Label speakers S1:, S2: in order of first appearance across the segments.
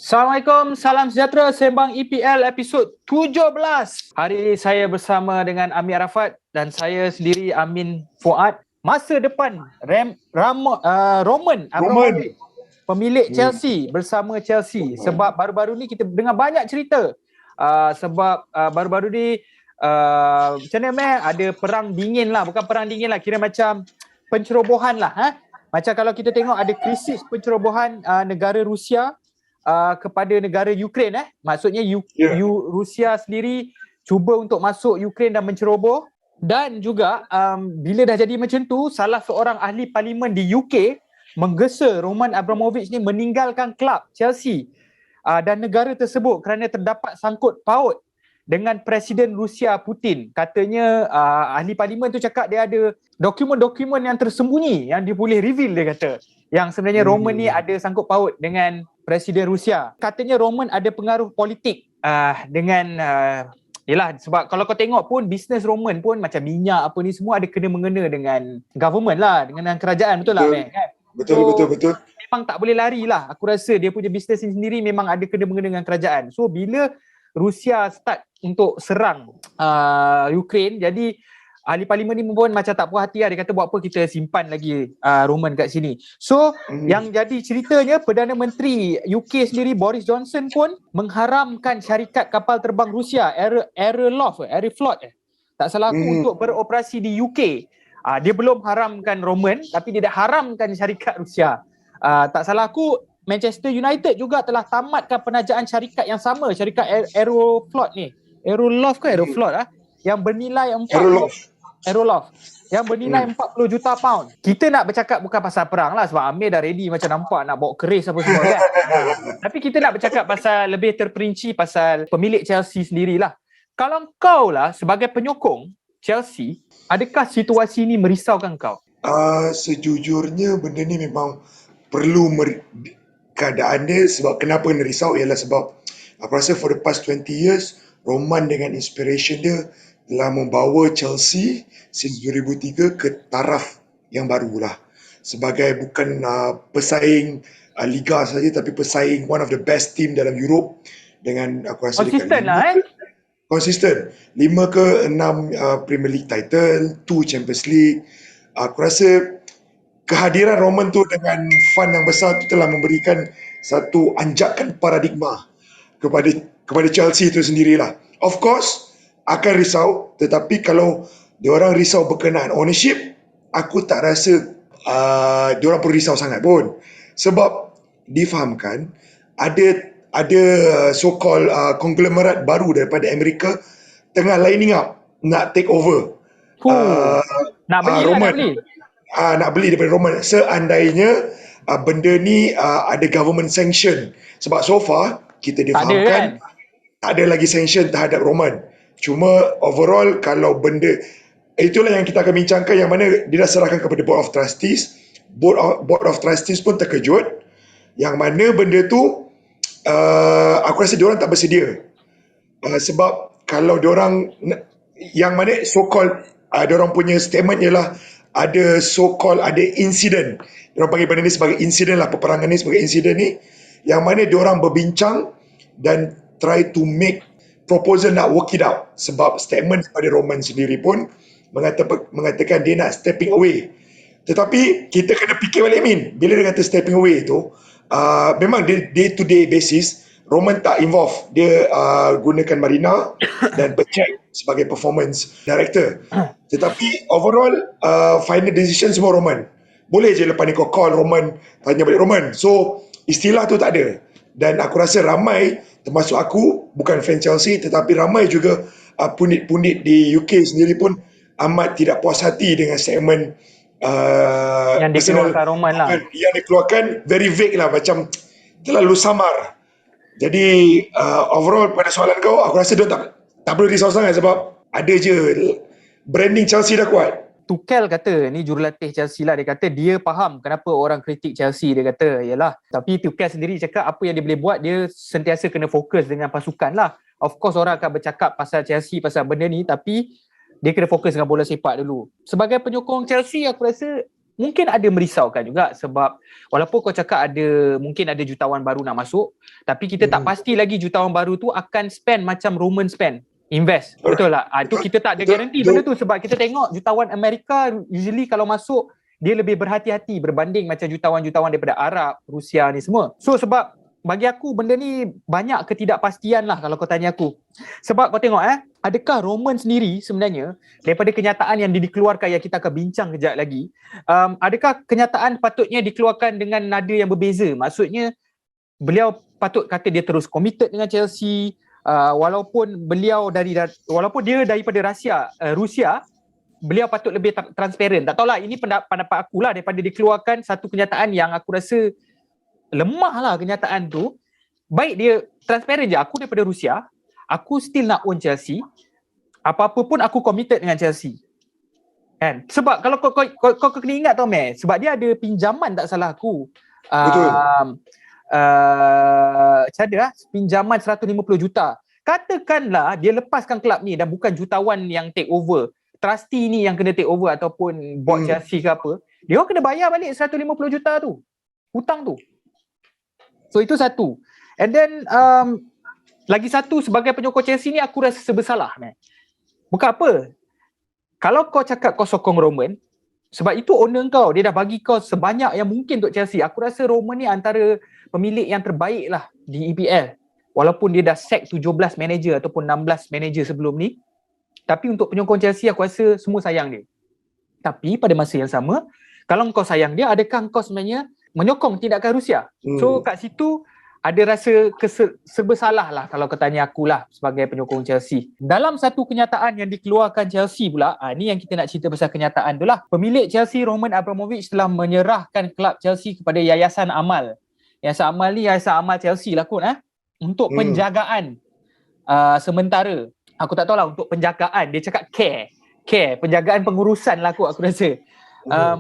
S1: Assalamualaikum, salam sejahtera, Sembang EPL episod 17. Hari ini saya bersama dengan Amir Arafat dan saya sendiri Amin Fuad. Masa depan Roman Abramovich, pemilik Chelsea bersama Chelsea. Sebab baru-baru ni kita dengar banyak cerita. Baru-baru ni macam mana ada perang dingin lah, bukan perang dingin lah, kira macam pencerobohan lah. Macam kalau kita tengok ada krisis pencerobohan negara Rusia kepada negara Ukraine. Maksudnya Rusia sendiri cuba untuk masuk Ukraine dan menceroboh. Dan juga bila dah jadi macam tu, salah seorang ahli parlimen di UK menggesa Roman Abramovich ni meninggalkan kelab Chelsea dan negara tersebut kerana terdapat sangkut paut dengan Presiden Rusia Putin. Katanya ahli parlimen tu cakap dia ada dokumen-dokumen yang tersembunyi yang dia boleh reveal, dia kata, yang sebenarnya Roman ni ada sangkut paut dengan Presiden Rusia. Katanya Roman ada pengaruh politik dengan yelah, sebab kalau kau tengok pun bisnes Roman pun macam minyak apa ni semua ada kena-mengena dengan government lah, dengan kerajaan, betul lah kan?
S2: Betul.
S1: Memang tak boleh lari lah. Aku rasa dia punya bisnes ni sendiri memang ada kena-mengena dengan kerajaan. So bila Rusia start untuk serang Ukraine, jadi ahli parlimen ni pun macam tak puas hati lah. Dia kata buat apa kita simpan lagi Roman kat sini. So yang jadi ceritanya, Perdana Menteri UK sendiri Boris Johnson pun mengharamkan syarikat kapal terbang Rusia Aeroflot tak salah aku untuk beroperasi di UK. Dia belum haramkan Roman, tapi dia dah haramkan syarikat Rusia. Tak salah aku Manchester United juga telah tamatkan penajaan syarikat yang sama, syarikat Aeroflot ni. Aeroloft ke Aeroflot yang bernilai Aeroloft yang bernilai 40 juta pound. Kita nak bercakap bukan pasal perang lah, sebab Amir dah ready macam nampak nak bawa keris apa semua kan. Tapi kita nak bercakap pasal lebih terperinci pasal pemilik Chelsea sendirilah. Kalau kau lah sebagai penyokong Chelsea, adakah situasi ni merisaukan kau?
S2: Sejujurnya benda ni memang perlu keadaan dia. Sebab kenapa kena risau ialah sebab aku rasa for the past 20 years Roman dengan inspiration dia telah membawa Chelsea since 2003 ke taraf yang barulah, sebagai bukan pesaing Liga saja, tapi pesaing one of the best team dalam Europe, dengan aku rasa
S1: konsisten lah
S2: konsisten 5 ke 6 Premier League title, 2 Champions League. Aku rasa kehadiran Roman tu dengan fund yang besar tu telah memberikan satu anjakan paradigma kepada Chelsea itu sendirilah. Of course akan risau, tetapi kalau diorang risau berkenaan ownership, aku tak rasa diorang perlu risau sangat pun, sebab difahamkan ada so-called konglomerat baru daripada Amerika tengah lining up nak take over Roman. Nak beli daripada Roman seandainya benda ni ada government sanction. Sebab so far kita difahamkan tak ada lagi sanction terhadap Roman. Cuma overall kalau benda itulah yang kita akan bincangkan, yang mana dia dah serahkan kepada Board of Trustees. Board of Trustees pun terkejut yang mana benda tu aku rasa diorang tak bersedia. Sebab kalau diorang yang mana so-called diorang punya statement ialah ada so-called ada insiden. Diorang panggil benda ni sebagai insiden lah, peperangan ni sebagai insiden ni, yang mana diorang berbincang dan try to make proposal nak work it out. Sebab statement daripada Roman sendiri pun mengatakan dia nak stepping away. Tetapi kita kena fikir balik, Min, bila dia kata stepping away tu, memang day to day basis Roman tak involve. Dia gunakan Marina dan Becek sebagai performance director. Tetapi overall final decision semua Roman. Boleh je lepas ni kau call Roman, tanya balik Roman. So istilah tu tak ada. Dan aku rasa ramai, termasuk aku, bukan fan Chelsea, tetapi ramai juga pundit-pundit di UK sendiri pun amat tidak puas hati dengan segmen
S1: yang dikeluarkan Roman lah.
S2: Yang dikeluarkan very vague lah, macam terlalu samar. Jadi overall pada soalan kau, aku rasa dia tak perlu risau sangat, sebab ada je branding Chelsea dah kuat.
S1: Tuchel kata, ni jurulatih Chelsea lah, dia kata dia faham kenapa orang kritik Chelsea. Dia kata yalah, tapi Tuchel sendiri cakap apa yang dia boleh buat, dia sentiasa kena fokus dengan pasukan lah. Of course orang akan bercakap pasal Chelsea, pasal benda ni, tapi dia kena fokus dengan bola sepak dulu. Sebagai penyokong Chelsea, aku rasa mungkin ada merisaukan juga, sebab walaupun kau cakap mungkin ada jutawan baru nak masuk, tapi kita tak pasti lagi jutawan baru tu akan spend macam Roman spend, invest. Betul tak? Itu kita tak ada garanti benda tu, sebab kita tengok jutawan Amerika usually kalau masuk dia lebih berhati-hati berbanding macam jutawan-jutawan daripada Arab, Rusia ni semua. So sebab bagi aku benda ni banyak ketidakpastian lah kalau kau tanya aku. Sebab kau tengok adakah Roman sendiri sebenarnya daripada kenyataan yang dikeluarkan yang kita akan bincang kejap lagi, adakah kenyataan patutnya dikeluarkan dengan nada yang berbeza? Maksudnya beliau patut kata dia terus committed dengan Chelsea, walaupun dia daripada Rusia, beliau patut lebih transparent. Tak tahulah, ini pendapat aku lah, daripada dikeluarkan satu kenyataan yang aku rasa lemah lah kenyataan tu. Baik dia transparent je, aku daripada Rusia, aku still nak own Chelsea, apa-apa pun aku committed dengan Chelsea, kan? Sebab kalau kau kena ingat tau Meh, sebab dia ada pinjaman tak salah aku,
S2: Betul.
S1: macam mana pinjaman 150 juta. Katakanlah dia lepaskan kelab ni dan bukan jutawan yang take over, trustee ni yang kena take over ataupun board Chelsea ke apa, dia orang kena bayar balik 150 juta tu, hutang tu. So itu satu. And then lagi satu, sebagai penyokong Chelsea ni aku rasa bersalah. Bukan apa, kalau kau cakap kau sokong Roman, sebab itu owner kau, dia dah bagi kau sebanyak yang mungkin untuk Chelsea. Aku rasa Roman ni antara pemilik yang terbaik lah di EPL. Walaupun dia dah sack 17 manager ataupun 16 manager sebelum ni, tapi untuk penyokong Chelsea aku rasa semua sayang dia. Tapi pada masa yang sama, kalau kau sayang dia, adakah kau sebenarnya menyokong tindakan Rusia? So kat situ ada rasa serba salah lah kalau kau tanya aku lah sebagai penyokong Chelsea. Dalam satu kenyataan yang dikeluarkan Chelsea pula, ni yang kita nak cerita pasal kenyataan tu lah. Pemilik Chelsea Roman Abramovich telah menyerahkan kelab Chelsea kepada Yayasan Amal. Yayasan Amal ni Yayasan Amal Chelsea lah kot, untuk penjagaan sementara. Aku tak tahu lah untuk penjagaan, dia cakap care, penjagaan pengurusan lah kot aku rasa.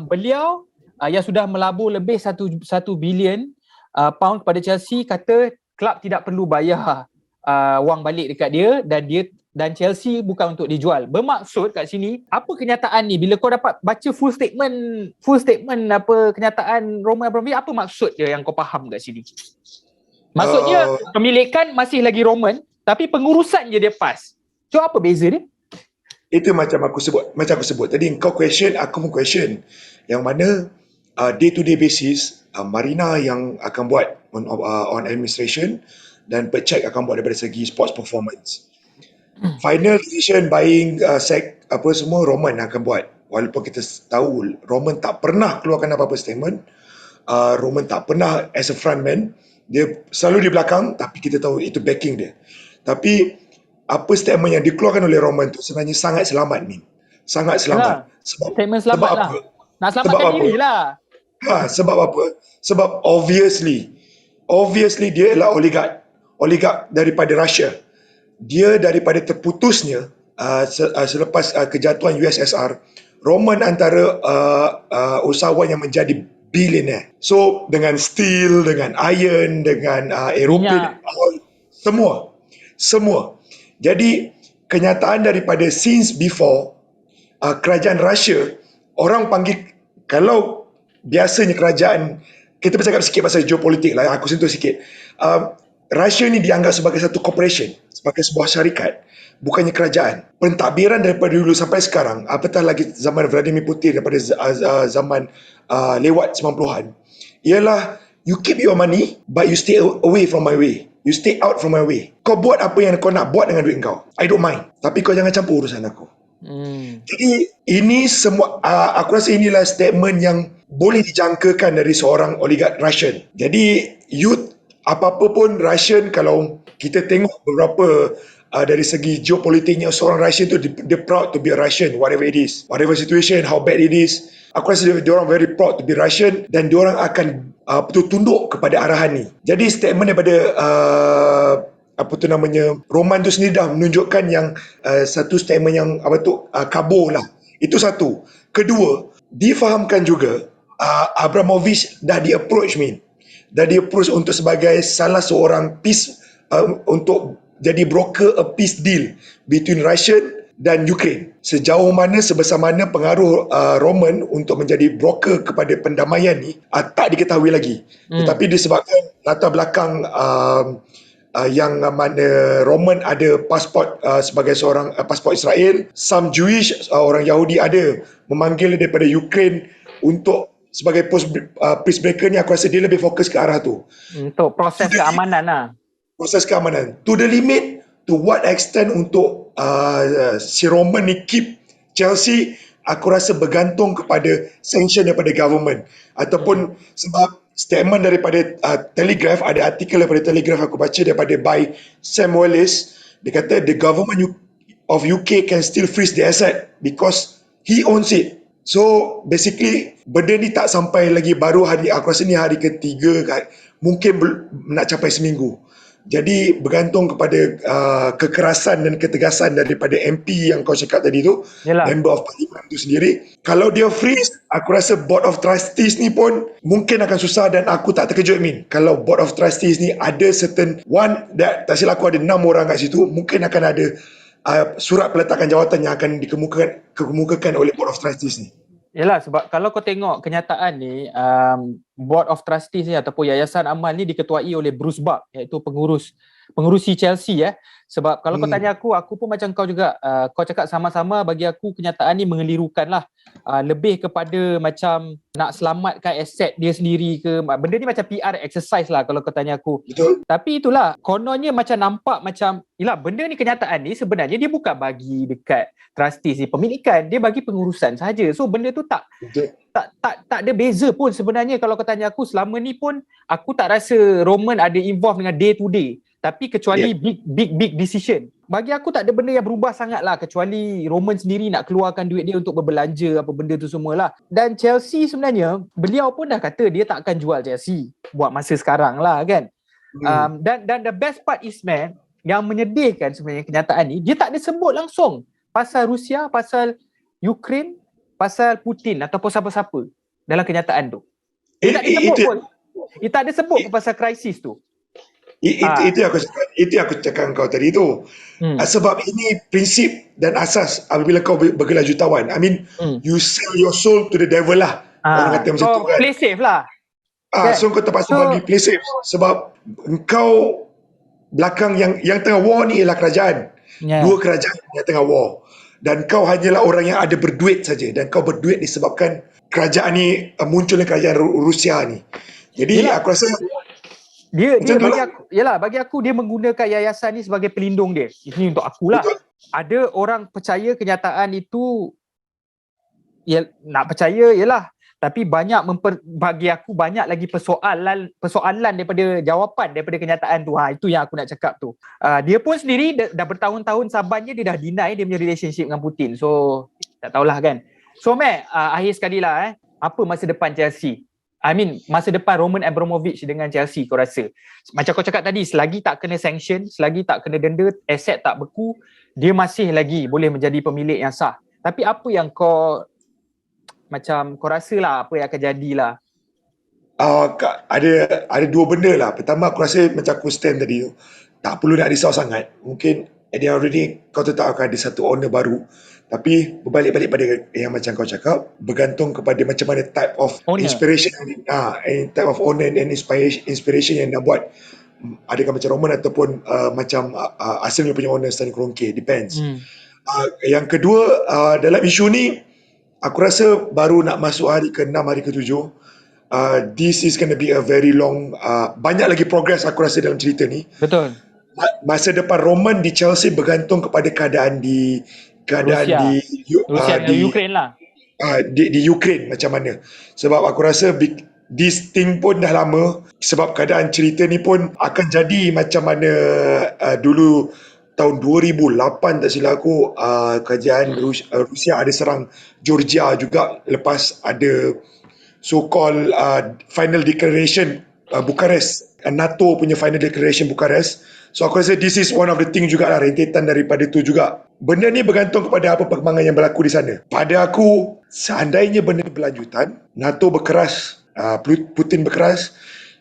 S1: Beliau yang sudah melabur lebih 1 bilion pound kepada Chelsea, kata kelab tidak perlu bayar wang balik dekat dia dan Chelsea bukan untuk dijual. Bermaksud kat sini, apa kenyataan ni? Bila kau dapat baca full statement apa kenyataan Roman Abramovich, apa maksud dia yang kau faham kat sini? Maksudnya pemilikan masih lagi Roman, tapi pengurusan je dia PAS. So apa beza dia?
S2: Itu macam aku sebut tadi, kau question, aku pun question. Yang mana day to day basis, Marina yang akan buat on administration dan Pecek akan buat daripada segi sports performance. Final decision buying apa semua Roman akan buat. Walaupun kita tahu Roman tak pernah keluarkan apa-apa statement, Roman tak pernah as a frontman, dia selalu di belakang, tapi kita tahu itu backing dia. Tapi apa statement yang dikeluarkan oleh Roman tu sebenarnya sangat selamat ni. Sangat selamat.
S1: Statement selamat lah. Nak selamatkan diri lah.
S2: Sebab apa? Sebab obviously dia adalah oligark daripada Russia. Dia daripada terputusnya selepas kejatuhan USSR, Roman antara usahawan yang menjadi billionaire. So dengan steel, dengan iron, dengan aeroplane, semua. Jadi kenyataan daripada since before kerajaan Russia, orang panggil, kalau biasanya kerajaan, kita bercakap sikit pasal geopolitik lah, aku sentuh sikit. Russia ni dianggap sebagai satu corporation, sebagai sebuah syarikat, bukannya kerajaan. Pentadbiran daripada dulu sampai sekarang, apatah lagi zaman Vladimir Putin, daripada zaman lewat 90-an, ialah you keep your money but you stay away from my way. You stay out from my way. Kau buat apa yang kau nak buat dengan duit kau, I don't mind, tapi kau jangan campur urusan aku. Jadi ini semua, aku rasa inilah statement yang boleh dijangkakan dari seorang oligark Russian. Jadi apa-apa pun Russian, kalau kita tengok beberapa dari segi geopolitiknya, seorang Russian tu dia proud to be a Russian, whatever it is, whatever situation, how bad it is. Aku rasa dia orang very proud to be Russian dan dia orang akan betul tunduk kepada arahan ni. Jadi statement daripada Roman tu sendiri dah menunjukkan yang satu statement yang kabur lah. Itu satu. Kedua, difahamkan juga Abramovich dah di-approach untuk sebagai salah seorang peace, untuk jadi broker a peace deal between Russian dan Ukraine. Sejauh mana, sebesar mana pengaruh Roman untuk menjadi broker kepada pendamaian ni tak diketahui lagi. Tetapi disebabkan latar belakang yang mana Roman ada pasport sebagai seorang pasport Israel, some Jewish orang Yahudi ada memanggil daripada Ukraine untuk sebagai peace breaker ni. Aku rasa dia lebih fokus ke arah tu,
S1: untuk proses keamanan lah.
S2: Proses keamanan. To the limit, to what extent untuk si Roman ni keep Chelsea, aku rasa bergantung kepada sanction daripada government. Ataupun sebab statement daripada Telegraph, ada artikel daripada Telegraph aku baca daripada by Sam Wallace, dia kata the government of UK can still freeze the asset because he owns it. So basically benda ni tak sampai lagi, baru hari, aku rasa ni hari ketiga, mungkin nak capai seminggu. Jadi bergantung kepada kekerasan dan ketegasan daripada MP yang kau cakap tadi tu, Member of Parliament tu sendiri. Kalau dia freeze, aku rasa Board of Trustees ni pun mungkin akan susah, dan aku tak terkejut Min kalau Board of Trustees ni ada certain one, tak silap aku ada 6 orang kat situ, mungkin akan ada surat peletakan jawatan yang akan dikemukakan oleh Board of Trustees ni.
S1: Yalah, sebab kalau kau tengok kenyataan ni, Board of Trustees ni ataupun Yayasan Amal ni diketuai oleh Bruce Buck, iaitu pengurusi Chelsea. Sebab kalau kau tanya aku pun macam kau juga, kau cakap sama-sama, bagi aku kenyataan ni mengelirukan lah. Lebih kepada macam nak selamatkan aset dia sendiri ke, benda ni macam PR exercise lah kalau kau tanya aku.
S2: Betul.
S1: Tapi itulah, kononnya macam nampak macam, yelah, benda ni, kenyataan ni sebenarnya dia bukan bagi dekat trustees ni pemilikan, dia bagi pengurusan sahaja. So benda tu tak ada beza pun sebenarnya kalau kau tanya aku. Selama ni pun aku tak rasa Roman ada involved dengan day to day, tapi kecuali big decision, bagi aku tak ada benda yang berubah sangat lah, kecuali Roman sendiri nak keluarkan duit dia untuk berbelanja apa benda tu semualah. Dan Chelsea sebenarnya, beliau pun dah kata dia tak akan jual Chelsea buat masa sekarang lah kan. Dan the best part is, man, yang menyedihkan sebenarnya kenyataan ni, dia tak ada sebut langsung pasal Rusia, pasal Ukraine, pasal Putin ataupun siapa-siapa dalam kenyataan tu. Dia tak ada sebut pun. Dia tak ada sebut pasal krisis tu. Itu
S2: yang aku cakap kau tadi tu. Sebab ini prinsip dan asas apabila kau bergelar jutawan. I mean, you sell your soul to the devil lah. Orang kata macam tu kan.
S1: Play safe lah.
S2: So kau terpaksa bagi play safe. Sebab kau belakang yang tengah war ni ialah kerajaan. Dua kerajaan yang tengah war. Dan kau hanyalah orang yang ada berduit saja. Dan kau berduit disebabkan kerajaan ni, munculnya kerajaan Rusia ni. Jadi aku rasa
S1: dia bagi aku dia menggunakan yayasan ni sebagai pelindung dia. Ini untuk akulah. Betul. Ada orang percaya kenyataan itu, nak percaya ialah, tapi bagi aku banyak lagi persoalan daripada jawapan daripada kenyataan tu. Itu yang aku nak cakap tu. Dia pun sendiri dah bertahun-tahun sabannya dia dah deny dia punya relationship dengan Putin. So tak tahulah kan. So Mac, akhir sekali lah, apa masa depan Chelsea? I mean, masa depan Roman Abramovich dengan Chelsea, kau rasa? Macam kau cakap tadi, selagi tak kena sanction, selagi tak kena denda, aset tak beku, dia masih lagi boleh menjadi pemilik yang sah. Tapi apa yang kau rasa lah, apa yang akan jadilah?
S2: Ada dua benda lah. Pertama, aku rasa macam aku stand tadi tu, tak perlu nak risau sangat. Mungkin at the end of the day, kau tetap akan ada satu owner baru. Tapi berbalik-balik pada yang macam kau cakap, bergantung kepada macam mana type of inspiration, type of owner and inspiration yang nak buat. Adakah macam Roman ataupun macam Arsenal punya owner Stanley Kroenke, depends. Yang kedua, dalam isu ni, aku rasa baru nak masuk hari ke-6, hari ke-7. This is going to be a very long, banyak lagi progress aku rasa dalam cerita ni.
S1: Betul.
S2: Masa depan Roman di Chelsea bergantung kepada keadaan di
S1: Ukraine lah.
S2: Di Ukraine macam mana. Sebab aku rasa this thing pun dah lama. Sebab keadaan cerita ni pun akan jadi macam mana dulu tahun 2008 tak silap aku, kerajaan Rusia ada serang Georgia juga lepas ada so-called final declaration Bucharest, NATO punya final declaration Bucharest. So aku rasa this is one of the thing jugalah, rentetan daripada tu juga. Benda ni bergantung kepada apa perkembangan yang berlaku di sana. Pada aku, seandainya benda berlanjutan, NATO berkeras, Putin berkeras,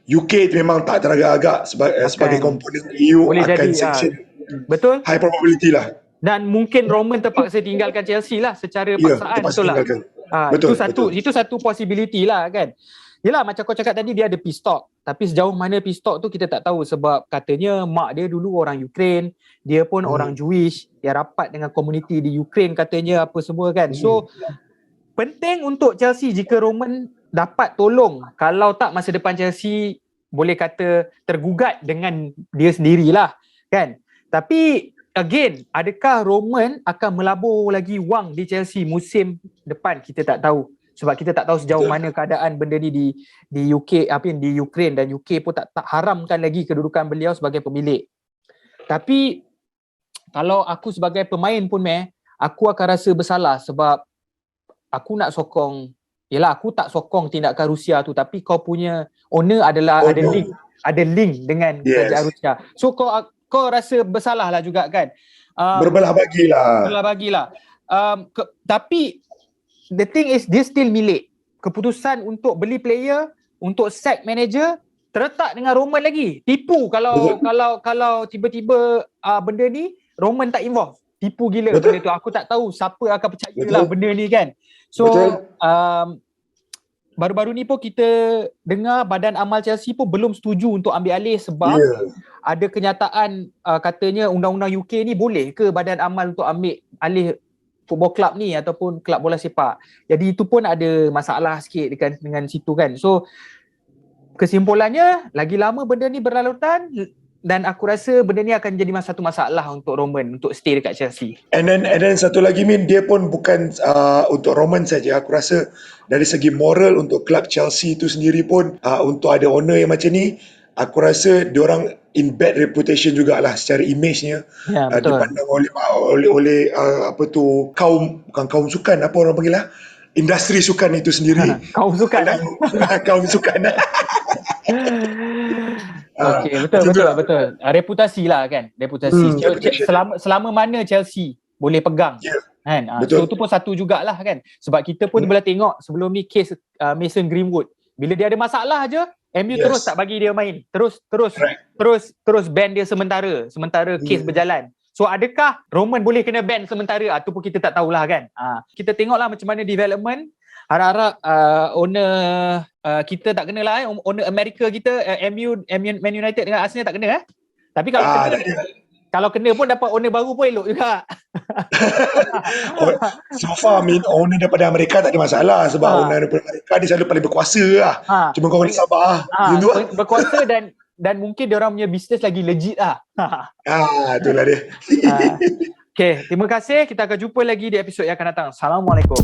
S2: UK memang tak teragak-agak sebagai komponen EU
S1: boleh
S2: akan
S1: jadi,
S2: sanction.
S1: Betul.
S2: High probability lah.
S1: Dan mungkin Roman terpaksa tinggalkan Chelsea lah secara
S2: Ya,
S1: paksaan,
S2: terpaksa
S1: betul tak?
S2: tinggalkan. Betul.
S1: Itu satu possibility lah kan. Yelah, macam kau cakap tadi, dia ada peace talk. Tapi sejauh mana peace talk tu kita tak tahu, sebab katanya mak dia dulu orang Ukraine, dia pun orang Jewish, dia rapat dengan komuniti di Ukraine katanya apa semua kan. So penting untuk Chelsea jika Roman dapat tolong. Kalau tak, masa depan Chelsea boleh kata tergugat dengan dia sendirilah kan. Tapi again, adakah Roman akan melabur lagi wang di Chelsea musim depan? Kita tak tahu. Sebab kita tak tahu sejauh mana keadaan benda ni di UK, di Ukraine, dan UK pun tak haramkan lagi kedudukan beliau sebagai pemilik. Tapi kalau aku sebagai pemain pun aku akan rasa bersalah sebab aku nak sokong. Yelah, aku tak sokong tindakan Rusia tu, tapi kau punya owner adalah ada link dengan kerajaan Rusia. So kau rasa bersalah lah juga kan.
S2: Berbelah
S1: bagilah. Tapi the thing is, dia still milik. Keputusan untuk beli player, untuk sack manager terletak dengan Roman lagi. Tipu kalau tiba-tiba benda ni Roman tak involve. Tipu gila benda tu. Aku tak tahu siapa akan percayalah benda ni kan. So baru-baru ni pun kita dengar Badan Amal Chelsea pun belum setuju untuk ambil alih sebab ada kenyataan katanya undang-undang UK ni boleh ke Badan Amal untuk ambil alih football club ni ataupun kelab bola sepak. Jadi itu pun ada masalah sikit dengan situ kan. So kesimpulannya, lagi lama benda ni berlalutan dan aku rasa benda ni akan jadi satu masalah untuk Roman untuk stay dekat Chelsea.
S2: And then satu lagi Min, dia pun bukan untuk Roman saja. Aku rasa dari segi moral untuk klub Chelsea itu sendiri pun untuk ada owner yang macam ni, aku rasa diorang in bad reputation jugalah secara image-nya. Dipandang oleh bukan kaum sukan, apa orang panggil lah, industri sukan itu sendiri.
S1: Kaum sukan.
S2: Kaum sukan.
S1: Okey, betul. Reputasi lah kan. Reputasi. Selama mana Chelsea boleh pegang. Kan? So tu pun satu jugalah kan. Sebab kita pun boleh tengok sebelum ni kes Mason Greenwood. Bila dia ada masalah je, MU terus tak bagi dia main. Terus ban dia sementara kes berjalan. So adakah Roman boleh kena ban sementara? Tu pun kita tak tahulah kan. Kita tengoklah macam mana development. Harap-harap owner kita tak kena lah owner Amerika kita, Man United dengan Arsenal tak kena Tapi kalau kena pun dapat owner baru pun elok juga.
S2: So far owner daripada Amerika tak ada masalah sebab owner daripada Amerika dia selalu paling berkuasa lah. Cuma kau kena sabar.
S1: Berkuasa dan mungkin dia orang punya bisnes lagi legit lah.
S2: Itulah dia.
S1: Okay, terima kasih. Kita akan jumpa lagi di episod yang akan datang. Assalamualaikum.